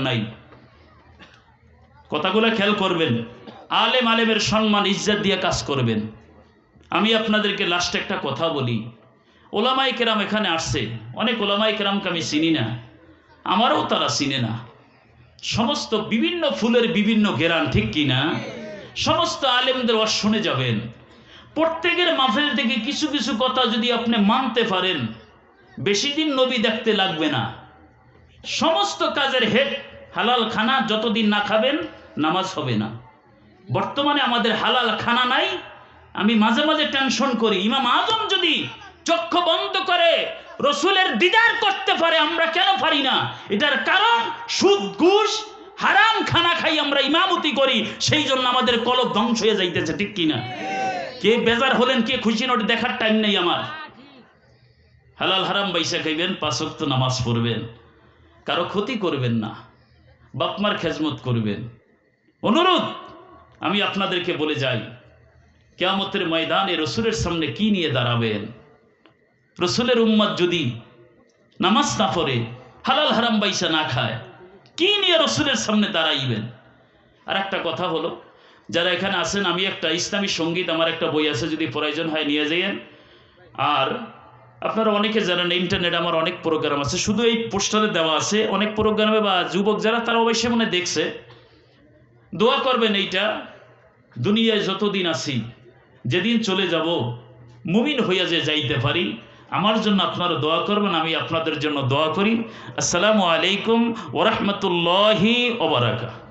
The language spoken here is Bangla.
নাই। কথাগুলো খেয়াল করবেন। আলেম আলেমের সম্মান ইজ্জত দিয়ে কাজ করবেন। আমি আপনাদেরকে লাস্টে একটা কথা বলি, ওলামায়ে কেরাম এখানে আসছে, অনেক ওলামায়ে কেরামকে আমি চিনি না, আমারও তারা চিনে না। সমস্ত বিভিন্ন ফুলের বিভিন্ন ঘেরান, ঠিক কি না? সমস্ত আলেমদের ওয়াজ শুনে যাবেন। প্রত্যেকের মাহফিল থেকে কিছু কিছু কথা যদি আপনি মানতে পারেন, বেশি দিন নবী দেখতে লাগবে না। সমস্ত কাজের হেড হালাল খানা যতদিন না খাবেন নামাজ হবে না। বর্তমানে আমাদের হালাল খানা নাই। আমি মাঝে মাঝে টেনশন করি, ইমাম আজম যদি চক্ষু বন্ধ করে রসুলের দিদার করতে পারে, আমরা কেন পারি না? এটার কারণ সুদ ঘুষ হারাম খানা খাই আমরা ইমামতি করি, সেই জন্য আমাদের কলব ধ্বংস হয়ে যাইতেছে, ঠিক কিনা? কে বেজার হলেন, কে খুশি নোট দেখার টাইম নেই আমার। হালাল হারাম বাইসা খাইবেন, 5 ওয়াক্ত নামাজ পড়বেন, কারো ক্ষতি করবেন না, বাপমার খেজমত করবেন। অনুরোধ আমি আপনাদেরকে বলে যাই, কিয়ামতের ময়দানে রসুলের সামনে কি নিয়ে দাঁড়াবেন? রসুলের উম্মত যদি নামাজ না পড়ে, হালাল হারাম বাইসা না খায়, কি নিয়ে রসুলের সামনে দাঁড়াইবেন? আর একটা কথা হলো, যারা এখানে আছেন, আমি একটা ইসলামী সঙ্গীত, আমার একটা বই আছে, যদি প্রয়োজন হয় নিয়ে যাইয়েন। আর আপনারা অনেকে জানেন ইন্টারনেট আমার অনেক প্রোগ্রাম আছে, শুধু এই পোস্টারে দেওয়া আছে অনেক প্রোগ্রামে, বা যুবক যারা তারা অবশ্যই মনে দেখছে। দোয়া করবেন, এইটা দুনিয়ায় যতদিন আছি, যেদিন চলে যাব মুমিন হইয়া যে যাইতে পারি, আমার জন্য আপনারা দোয়া করবেন, আমি আপনাদের জন্য দোয়া করি। আসসালামু আলাইকুম ওয়া রাহমাতুল্লাহি ওয়া বারাকাতুহু।